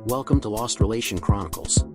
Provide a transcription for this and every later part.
Welcome to Lost Relation Chronicles.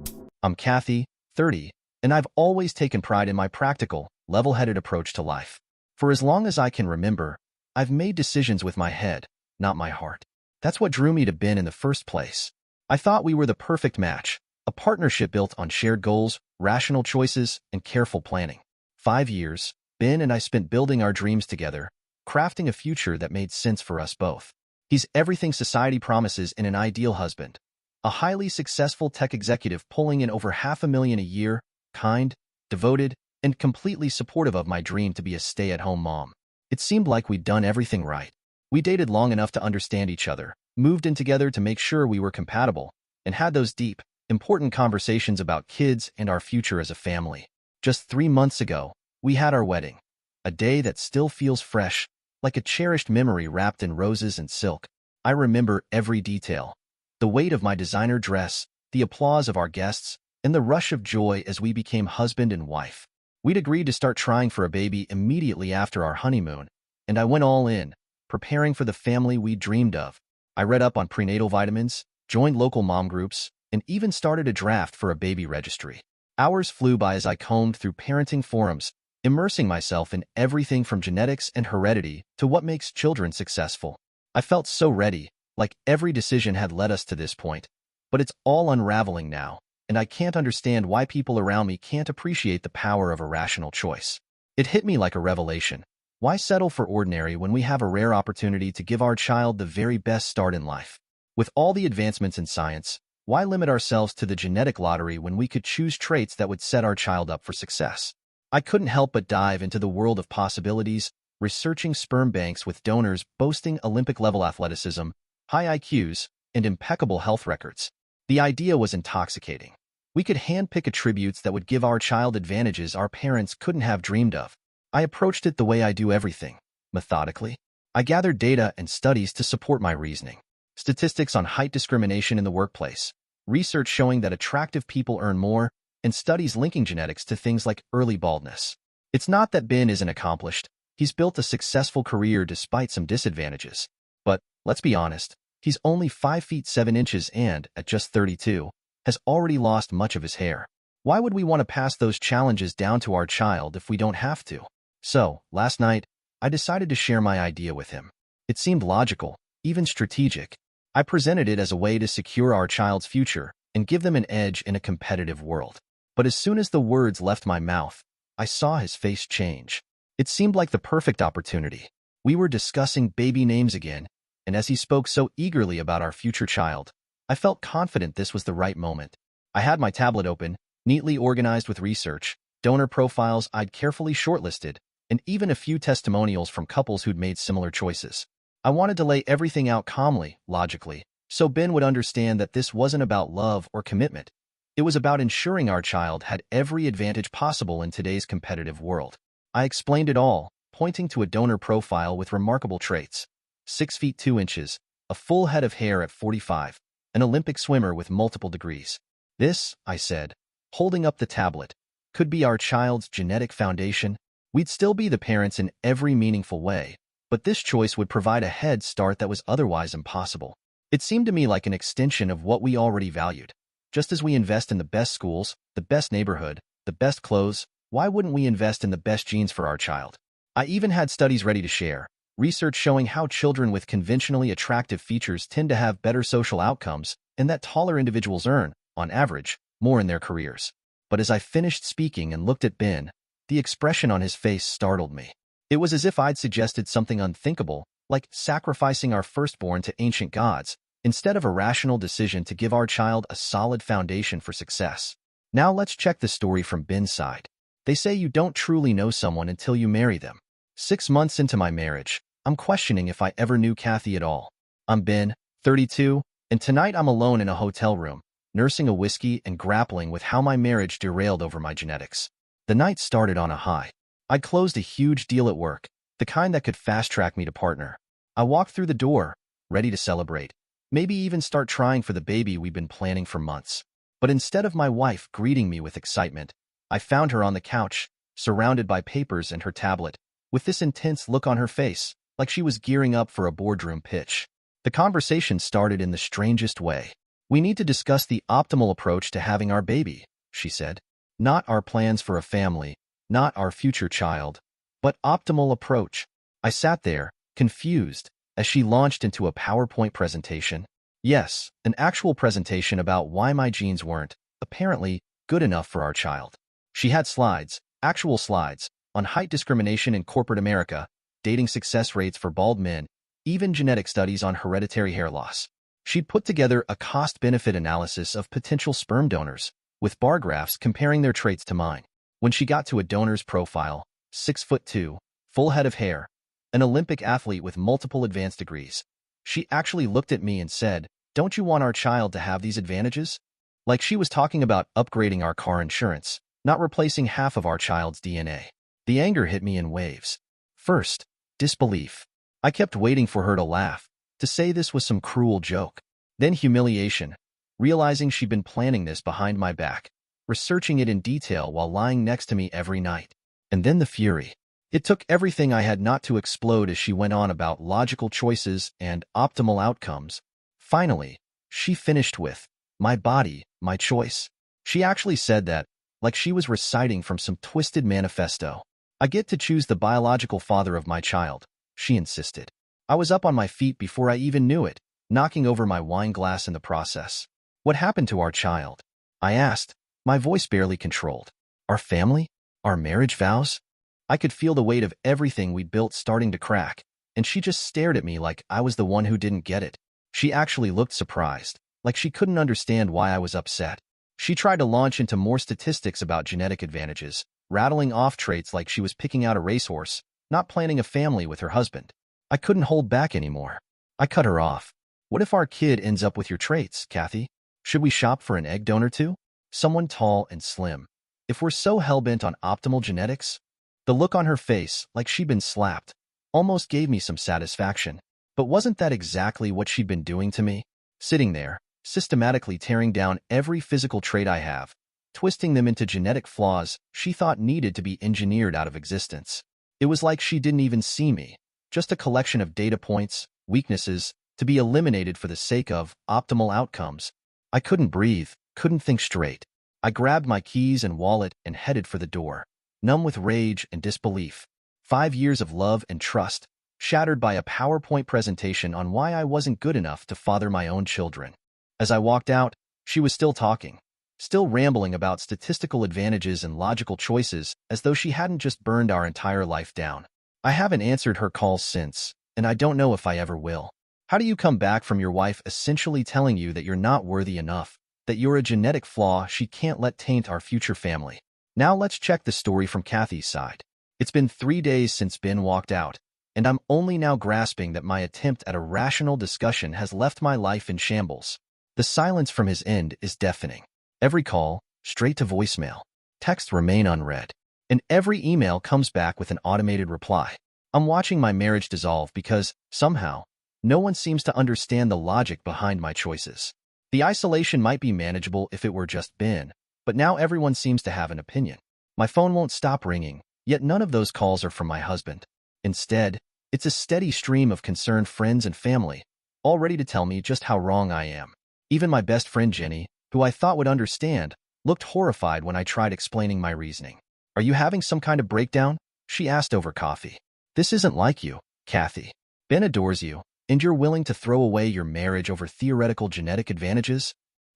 I'm Kathy, 30, and I've always taken pride in my practical, level-headed approach to life. For as long as I can remember, I've made decisions with my head, not my heart. That's what drew me to Ben in the first place. I thought we were the perfect match, a partnership built on shared goals, rational choices, and careful planning. 5 years, Ben and I spent building our dreams together, crafting a future that made sense for us both. He's everything society promises in an ideal husband. A highly successful tech executive pulling in over $500,000 a year, kind, devoted, and completely supportive of my dream to be a stay-at-home mom. It seemed like we'd done everything right. We dated long enough to understand each other, moved in together to make sure we were compatible, and had those deep, important conversations about kids and our future as a family. Just 3 months ago, we had our wedding, a day that still feels fresh, like a cherished memory wrapped in roses and silk. I remember every detail. The weight of my designer dress, the applause of our guests, and the rush of joy as we became husband and wife. We'd agreed to start trying for a baby immediately after our honeymoon, and I went all in, preparing for the family we dreamed of. I read up on prenatal vitamins, joined local mom groups, and even started a draft for a baby registry. Hours flew by as I combed through parenting forums, immersing myself in everything from genetics and heredity to what makes children successful. I felt so ready, like every decision had led us to this point. But it's all unraveling now, and I can't understand why people around me can't appreciate the power of a rational choice. It hit me like a revelation. Why settle for ordinary when we have a rare opportunity to give our child the very best start in life? With all the advancements in science, why limit ourselves to the genetic lottery when we could choose traits that would set our child up for success? I couldn't help but dive into the world of possibilities, researching sperm banks with donors boasting Olympic-level athleticism, high IQs, and impeccable health records. The idea was intoxicating. We could handpick attributes that would give our child advantages our parents couldn't have dreamed of. I approached it the way I do everything, methodically. I gathered data and studies to support my reasoning. Statistics on height discrimination in the workplace, research showing that attractive people earn more, and studies linking genetics to things like early baldness. It's not that Ben isn't accomplished. He's built a successful career despite some disadvantages. But, let's be honest, he's only 5 feet 7 inches and, at just 32, has already lost much of his hair. Why would we want to pass those challenges down to our child if we don't have to? So, last night, I decided to share my idea with him. It seemed logical, even strategic. I presented it as a way to secure our child's future and give them an edge in a competitive world. But as soon as the words left my mouth, I saw his face change. It seemed like the perfect opportunity. We were discussing baby names again, and as he spoke so eagerly about our future child, I felt confident this was the right moment. I had my tablet open, neatly organized with research, donor profiles I'd carefully shortlisted, and even a few testimonials from couples who'd made similar choices. I wanted to lay everything out calmly, logically, so Ben would understand that this wasn't about love or commitment. It was about ensuring our child had every advantage possible in today's competitive world. I explained it all, pointing to a donor profile with remarkable traits. 6 feet 2 inches, a full head of hair at 45, an Olympic swimmer with multiple degrees. This, I said, holding up the tablet, could be our child's genetic foundation. We'd still be the parents in every meaningful way, but this choice would provide a head start that was otherwise impossible. It seemed to me like an extension of what we already valued. Just as we invest in the best schools, the best neighborhood, the best clothes, why wouldn't we invest in the best genes for our child? I even had studies ready to share. Research showing how children with conventionally attractive features tend to have better social outcomes and that taller individuals earn, on average, more in their careers. But as I finished speaking and looked at Ben, the expression on his face startled me. It was as if I'd suggested something unthinkable, like sacrificing our firstborn to ancient gods, instead of a rational decision to give our child a solid foundation for success. Now let's check the story from Ben's side. They say you don't truly know someone until you marry them. 6 months into my marriage, I'm questioning if I ever knew Kathy at all. I'm Ben, 32, and tonight I'm alone in a hotel room, nursing a whiskey and grappling with how my marriage derailed over my genetics. The night started on a high. I'd closed a huge deal at work, the kind that could fast-track me to partner. I walked through the door, ready to celebrate, maybe even start trying for the baby we'd been planning for months. But instead of my wife greeting me with excitement, I found her on the couch, surrounded by papers and her tablet, with this intense look on her face, like she was gearing up for a boardroom pitch. The conversation started in the strangest way. We need to discuss the optimal approach to having our baby, she said. Not our plans for a family, not our future child, but optimal approach. I sat there, confused, as she launched into a PowerPoint presentation. Yes, an actual presentation about why my genes weren't, apparently, good enough for our child. She had slides, actual slides, on height discrimination in corporate America, dating success rates for bald men, even genetic studies on hereditary hair loss. She'd put together a cost-benefit analysis of potential sperm donors, with bar graphs comparing their traits to mine. When she got to a donor's profile, 6'2", full head of hair, an Olympic athlete with multiple advanced degrees, she actually looked at me and said, "Don't you want our child to have these advantages?" Like she was talking about upgrading our car insurance, not replacing half of our child's DNA. The anger hit me in waves. First, disbelief. I kept waiting for her to laugh, to say this was some cruel joke. Then humiliation, realizing she'd been planning this behind my back, researching it in detail while lying next to me every night. And then the fury. It took everything I had not to explode as she went on about logical choices and optimal outcomes. Finally, she finished with, "My body, my choice." She actually said that, like she was reciting from some twisted manifesto. "I get to choose the biological father of my child," she insisted. I was up on my feet before I even knew it, knocking over my wine glass in the process. "What happened to our child?" I asked, my voice barely controlled. "Our family? Our marriage vows?" I could feel the weight of everything we'd built starting to crack, and she just stared at me like I was the one who didn't get it. She actually looked surprised, like she couldn't understand why I was upset. She tried to launch into more statistics about genetic advantages, rattling off traits like she was picking out a racehorse, not planning a family with her husband. I couldn't hold back anymore. I cut her off. "What if our kid ends up with your traits, Kathy? Should we shop for an egg donor too? Someone tall and slim. If we're so hell-bent on optimal genetics?" The look on her face, like she'd been slapped, almost gave me some satisfaction. But wasn't that exactly what she'd been doing to me? Sitting there, systematically tearing down every physical trait I have, twisting them into genetic flaws she thought needed to be engineered out of existence. It was like she didn't even see me, just a collection of data points, weaknesses, to be eliminated for the sake of optimal outcomes. I couldn't breathe, couldn't think straight. I grabbed my keys and wallet and headed for the door, numb with rage and disbelief. 5 years of love and trust, shattered by a PowerPoint presentation on why I wasn't good enough to father my own children. As I walked out, she was still talking, still rambling about statistical advantages and logical choices as though she hadn't just burned our entire life down. I haven't answered her calls since, and I don't know if I ever will. How do you come back from your wife essentially telling you that you're not worthy enough, that you're a genetic flaw she can't let taint our future family? Now let's check the story from Kathy's side. It's been 3 days since Ben walked out, and I'm only now grasping that my attempt at a rational discussion has left my life in shambles. The silence from his end is deafening. Every call, straight to voicemail. Texts remain unread. And every email comes back with an automated reply. I'm watching my marriage dissolve because, somehow, no one seems to understand the logic behind my choices. The isolation might be manageable if it were just Ben, but now everyone seems to have an opinion. My phone won't stop ringing, yet none of those calls are from my husband. Instead, it's a steady stream of concerned friends and family, all ready to tell me just how wrong I am. Even my best friend Jenny, who I thought would understand, looked horrified when I tried explaining my reasoning. "Are you having some kind of breakdown?" she asked over coffee. "This isn't like you, Kathy. Ben adores you, and you're willing to throw away your marriage over theoretical genetic advantages?"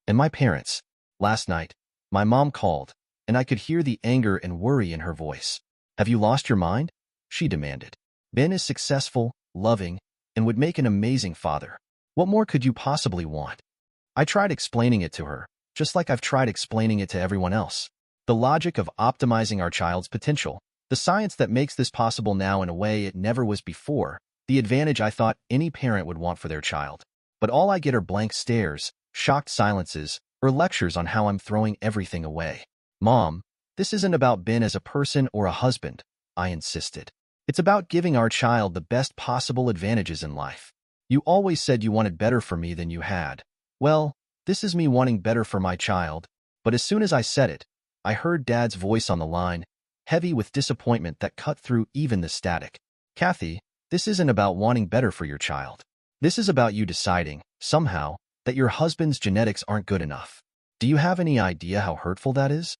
And my parents. Last night, my mom called, and I could hear the anger and worry in her voice. "Have you lost your mind?" she demanded. "Ben is successful, loving, and would make an amazing father. What more could you possibly want?" I tried explaining it to her, just like I've tried explaining it to everyone else. The logic of optimizing our child's potential, the science that makes this possible now in a way it never was before, the advantage I thought any parent would want for their child. But all I get are blank stares, shocked silences, or lectures on how I'm throwing everything away. "Mom, this isn't about Ben as a person or a husband," I insisted. "It's about giving our child the best possible advantages in life. You always said you wanted better for me than you had. Well, this is me wanting better for my child." But as soon as I said it, I heard Dad's voice on the line, heavy with disappointment that cut through even the static. "Kathy, this isn't about wanting better for your child. This is about you deciding, somehow, that your husband's genetics aren't good enough. Do you have any idea how hurtful that is?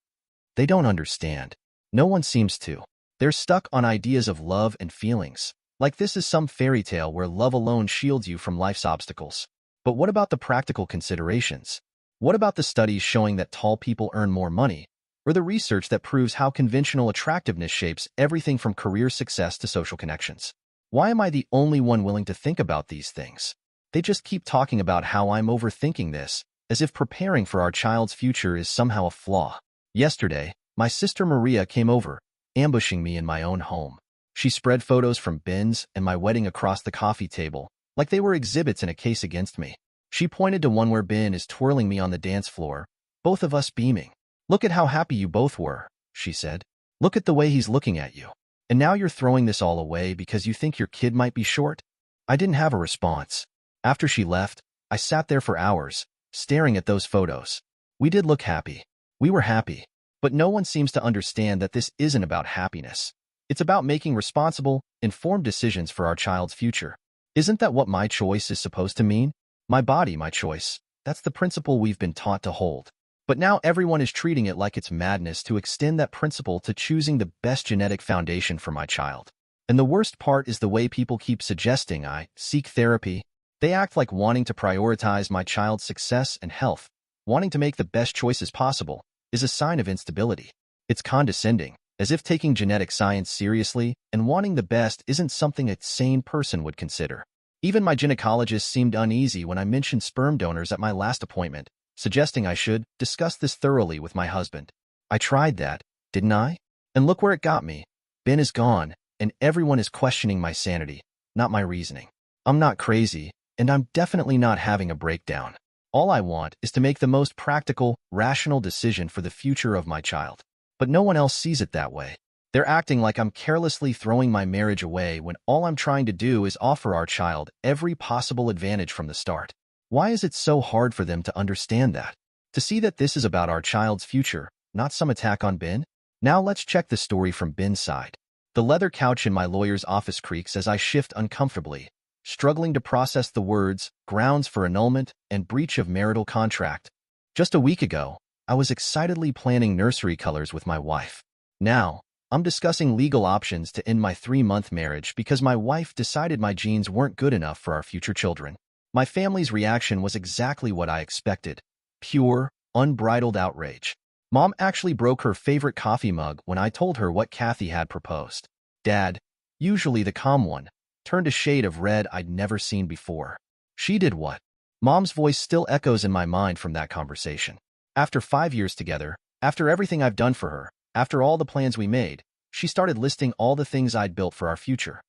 They don't understand. No one seems to. They're stuck on ideas of love and feelings, like this is some fairy tale where love alone shields you from life's obstacles. But what about the practical considerations? What about the studies showing that tall people earn more money, or the research that proves how conventional attractiveness shapes everything from career success to social connections? Why am I the only one willing to think about these things? They just keep talking about how I'm overthinking this, as if preparing for our child's future is somehow a flaw. Yesterday, my sister Maria came over, ambushing me in my own home. She spread photos from Ben's and my wedding across the coffee table, like they were exhibits in a case against me. She pointed to one where Ben is twirling me on the dance floor, both of us beaming. "Look at how happy you both were," she said. "Look at the way he's looking at you. And now you're throwing this all away because you think your kid might be short?" I didn't have a response. After she left, I sat there for hours, staring at those photos. We did look happy. We were happy. But no one seems to understand that this isn't about happiness. It's about making responsible, informed decisions for our child's future. Isn't that what my choice is supposed to mean? My body, my choice. That's the principle we've been taught to hold. But now everyone is treating it like it's madness to extend that principle to choosing the best genetic foundation for my child. And the worst part is the way people keep suggesting I seek therapy. They act like wanting to prioritize my child's success and health, wanting to make the best choices possible, is a sign of instability. It's condescending, as if taking genetic science seriously and wanting the best isn't something a sane person would consider. Even my gynecologist seemed uneasy when I mentioned sperm donors at my last appointment, suggesting I should discuss this thoroughly with my husband. I tried that, didn't I? And look where it got me. Ben is gone, and everyone is questioning my sanity, not my reasoning. I'm not crazy, and I'm definitely not having a breakdown. All I want is to make the most practical, rational decision for the future of my child. But no one else sees it that way. They're acting like I'm carelessly throwing my marriage away when all I'm trying to do is offer our child every possible advantage from the start. Why is it so hard for them to understand that? To see that this is about our child's future, not some attack on Ben? Now let's check the story from Ben's side. The leather couch in my lawyer's office creaks as I shift uncomfortably, struggling to process the words, grounds for annulment, and breach of marital contract. Just a week ago, I was excitedly planning nursery colors with my wife. Now, I'm discussing legal options to end my 3-month marriage because my wife decided my genes weren't good enough for our future children. My family's reaction was exactly what I expected. Pure, unbridled outrage. Mom actually broke her favorite coffee mug when I told her what Kathy had proposed. Dad, usually the calm one, turned a shade of red I'd never seen before. She did what? Mom's voice still echoes in my mind from that conversation. After 5 years together, after everything I've done for her, after all the plans we made, she started listing all the things I'd built for our future.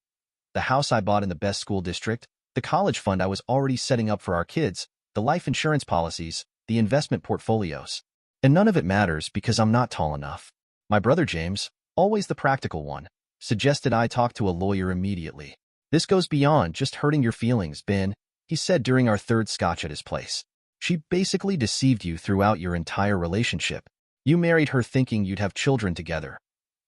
The house I bought in the best school district, the college fund I was already setting up for our kids, the life insurance policies, the investment portfolios. And none of it matters because I'm not tall enough. My brother James, always the practical one, suggested I talk to a lawyer immediately. "This goes beyond just hurting your feelings, Ben," he said during our third scotch at his place. "She basically deceived you throughout your entire relationship. You married her thinking you'd have children together.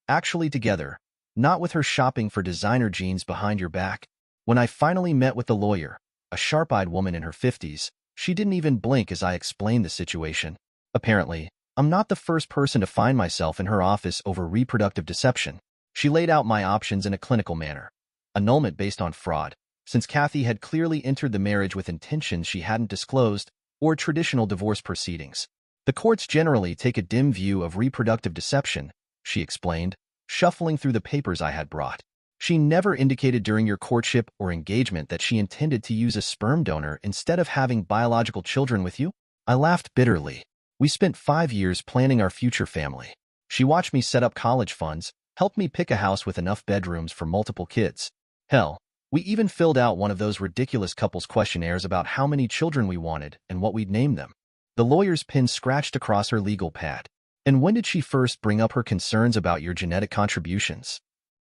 Actually together, not with her shopping for designer jeans behind your back." When I finally met with the lawyer, a sharp-eyed woman in her 50s, she didn't even blink as I explained the situation. Apparently, I'm not the first person to find myself in her office over reproductive deception. She laid out my options in a clinical manner. Annulment based on fraud, since Kathy had clearly entered the marriage with intentions she hadn't disclosed, or traditional divorce proceedings. The courts generally take a dim view of reproductive deception, she explained, shuffling through the papers I had brought. She never indicated during your courtship or engagement that she intended to use a sperm donor instead of having biological children with you? I laughed bitterly. We spent 5 years planning our future family. She watched me set up college funds, helped me pick a house with enough bedrooms for multiple kids. Hell, we even filled out one of those ridiculous couples questionnaires about how many children we wanted and what we'd name them. The lawyer's pen scratched across her legal pad. "And when did she first bring up her concerns about your genetic contributions?"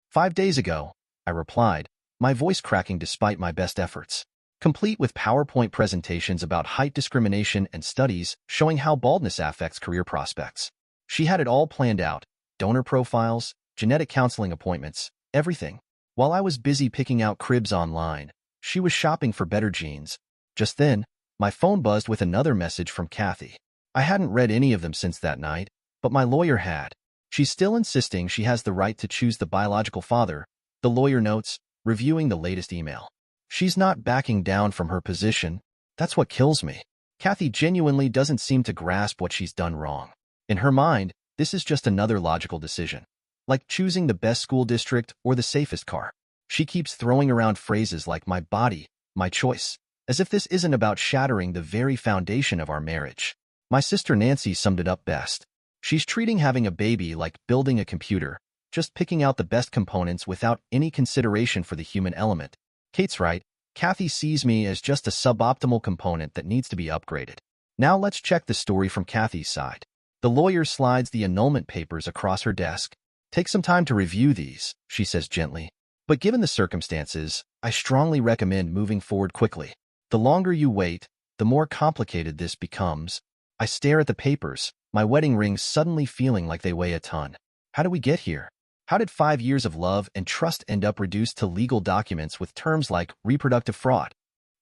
5 days ago, I replied, my voice cracking despite my best efforts. Complete with PowerPoint presentations about height discrimination and studies showing how baldness affects career prospects. She had it all planned out, donor profiles, genetic counseling appointments, everything. While I was busy picking out cribs online, she was shopping for better genes. Just then, My phone buzzed with another message from Kathy. I hadn't read any of them since that night, but my lawyer had. She's still insisting she has the right to choose the biological father, the lawyer notes, reviewing the latest email. She's not backing down from her position. That's what kills me. Kathy genuinely doesn't seem to grasp what she's done wrong. In her mind, this is just another logical decision, like choosing the best school district or the safest car. She keeps throwing around phrases like my body, my choice, as if this isn't about shattering the very foundation of our marriage. My sister Nancy summed it up best. She's treating having a baby like building a computer, just picking out the best components without any consideration for the human element. Kate's right. Kathy sees me as just a suboptimal component that needs to be upgraded. Now let's check the story from Kathy's side. The lawyer slides the annulment papers across her desk. Take some time to review these, she says gently. But given the circumstances, I strongly recommend moving forward quickly. The longer you wait, the more complicated this becomes. I stare at the papers, my wedding rings suddenly feeling like they weigh a ton. How did we get here? How did 5 years of love and trust end up reduced to legal documents with terms like reproductive fraud?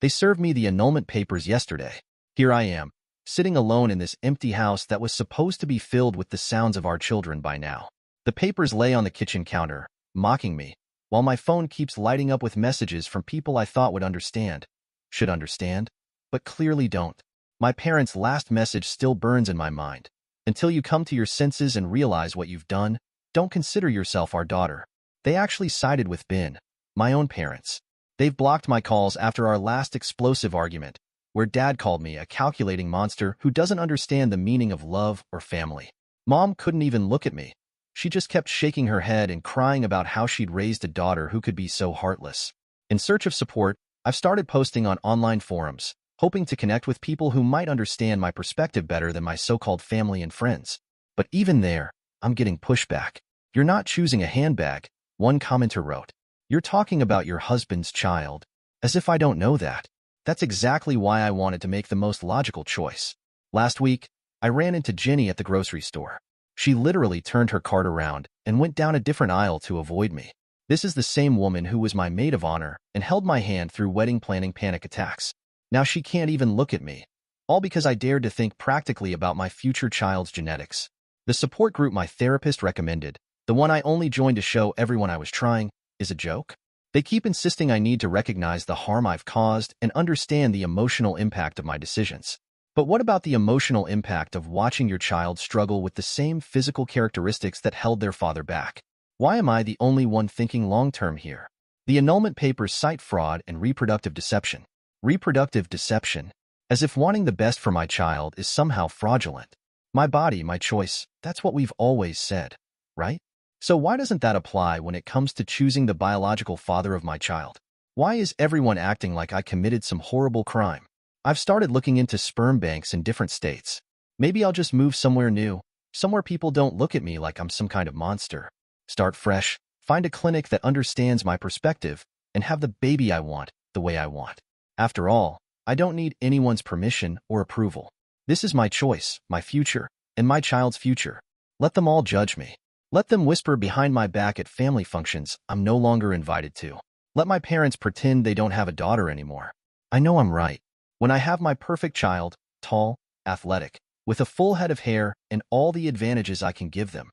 They served me the annulment papers yesterday. Here I am, sitting alone in this empty house that was supposed to be filled with the sounds of our children by now. The papers lay on the kitchen counter, mocking me, while my phone keeps lighting up with messages from people I thought would understand, should understand, but clearly don't. My parents' last message still burns in my mind. Until you come to your senses and realize what you've done, don't consider yourself our daughter. They actually sided with Ben, my own parents. They've blocked my calls after our last explosive argument, where Dad called me a calculating monster who doesn't understand the meaning of love or family. Mom couldn't even look at me. She just kept shaking her head and crying about how she'd raised a daughter who could be so heartless. In search of support, I've started posting on online forums, hoping to connect with people who might understand my perspective better than my so-called family and friends. But even there, I'm getting pushback. You're not choosing a handbag, one commenter wrote. You're talking about your husband's child, as if I don't know that. That's exactly why I wanted to make the most logical choice. Last week, I ran into Jenny at the grocery store. She literally turned her cart around and went down a different aisle to avoid me. This is the same woman who was my maid of honor and held my hand through wedding planning panic attacks. Now she can't even look at me, all because I dared to think practically about my future child's genetics. The support group my therapist recommended, the one I only joined to show everyone I was trying, is a joke. They keep insisting I need to recognize the harm I've caused and understand the emotional impact of my decisions. But what about the emotional impact of watching your child struggle with the same physical characteristics that held their father back? Why am I the only one thinking long-term here? The annulment papers cite fraud and reproductive deception. Reproductive deception, as if wanting the best for my child is somehow fraudulent. My body, my choice, that's what we've always said, right? So why doesn't that apply when it comes to choosing the biological father of my child? Why is everyone acting like I committed some horrible crime? I've started looking into sperm banks in different states. Maybe I'll just move somewhere new, somewhere people don't look at me like I'm some kind of monster. Start fresh, find a clinic that understands my perspective, and have the baby I want, the way I want. After all, I don't need anyone's permission or approval. This is my choice, my future, and my child's future. Let them all judge me. Let them whisper behind my back at family functions I'm no longer invited to. Let my parents pretend they don't have a daughter anymore. I know I'm right. When I have my perfect child, tall, athletic, with a full head of hair and all the advantages I can give them,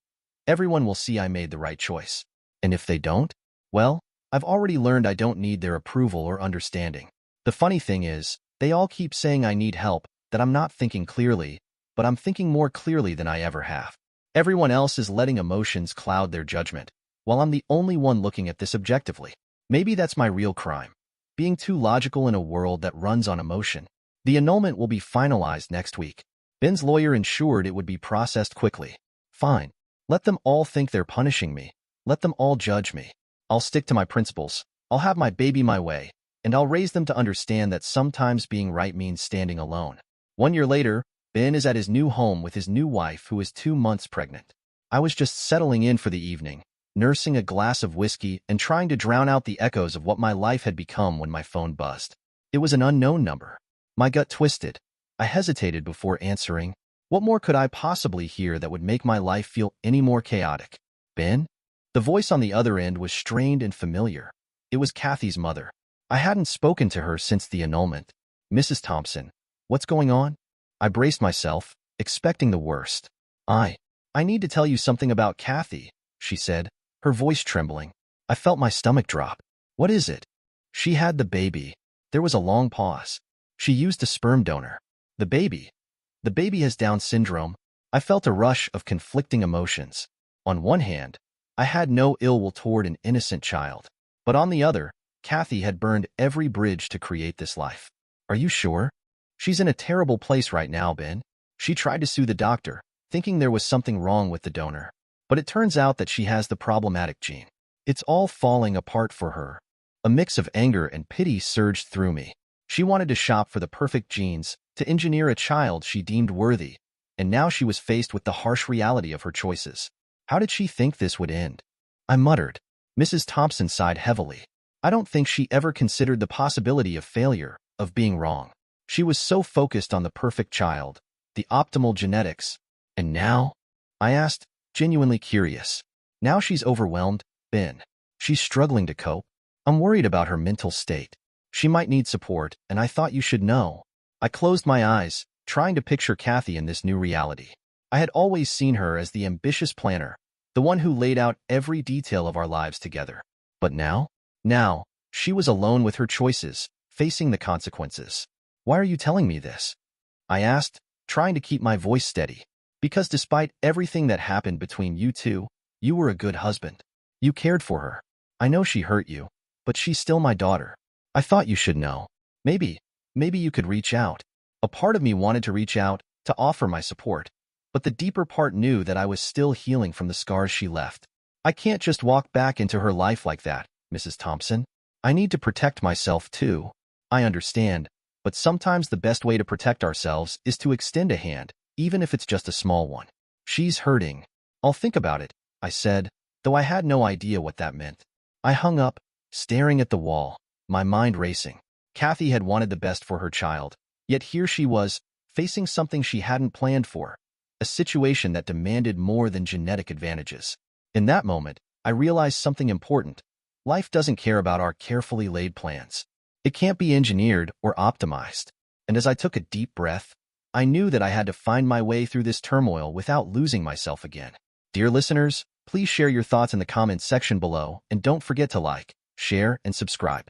everyone will see I made the right choice. And if they don't, well, I've already learned I don't need their approval or understanding. The funny thing is, they all keep saying I need help, that I'm not thinking clearly, but I'm thinking more clearly than I ever have. Everyone else is letting emotions cloud their judgment, while I'm the only one looking at this objectively. Maybe that's my real crime, being too logical in a world that runs on emotion. The annulment will be finalized next week. Ben's lawyer ensured it would be processed quickly. Fine. Let them all think they're punishing me. Let them all judge me. I'll stick to my principles. I'll have my baby my way. And I'll raise them to understand that sometimes being right means standing alone. 1 year later, Ben is at his new home with his new wife who is 2 months pregnant. I was just settling in for the evening, nursing a glass of whiskey and trying to drown out the echoes of what my life had become when my phone buzzed. It was an unknown number. My gut twisted. I hesitated before answering. What more could I possibly hear that would make my life feel any more chaotic? Ben? The voice on the other end was strained and familiar. It was Kathy's mother. I hadn't spoken to her since the annulment. Mrs. Thompson, What's going on? I braced myself, expecting the worst. I need to tell you something about Kathy, she said, her voice trembling. I felt my stomach drop. What is it? She had the baby. There was a long pause. She used a sperm donor. The baby. The baby has Down syndrome. I felt a rush of conflicting emotions. On one hand, I had no ill will toward an innocent child. But on the other, Kathy had burned every bridge to create this life. Are you sure? She's in a terrible place right now, Ben. She tried to sue the doctor, thinking there was something wrong with the donor. But it turns out that she has the problematic gene. It's all falling apart for her. A mix of anger and pity surged through me. She wanted to shop for the perfect genes, to engineer a child she deemed worthy, and now she was faced with the harsh reality of her choices. How did she think this would end? I muttered. Mrs. Thompson sighed heavily. I don't think she ever considered the possibility of failure, of being wrong. She was so focused on the perfect child, the optimal genetics. And now? I asked, genuinely curious. Now she's overwhelmed, Ben. She's struggling to cope. I'm worried about her mental state. She might need support, and I thought you should know. I closed my eyes, trying to picture Kathy in this new reality. I had always seen her as the ambitious planner, the one who laid out every detail of our lives together. But now? Now, she was alone with her choices, facing the consequences. Why are you telling me this? I asked, trying to keep my voice steady. Because despite everything that happened between you two, you were a good husband. You cared for her. I know she hurt you, but she's still my daughter. I thought you should know. Maybe you could reach out. A part of me wanted to reach out, to offer my support. But the deeper part knew that I was still healing from the scars she left. I can't just walk back into her life like that, Mrs. Thompson. I need to protect myself too. I understand, but sometimes the best way to protect ourselves is to extend a hand, even if it's just a small one. She's hurting. I'll think about it, I said, though I had no idea what that meant. I hung up, staring at the wall, my mind racing. Kathy had wanted the best for her child, yet here she was, facing something she hadn't planned for, a situation that demanded more than genetic advantages. In that moment, I realized something important. Life doesn't care about our carefully laid plans. It can't be engineered or optimized. And as I took a deep breath, I knew that I had to find my way through this turmoil without losing myself again. Dear listeners, please share your thoughts in the comments section below, and don't forget to like, share, and subscribe.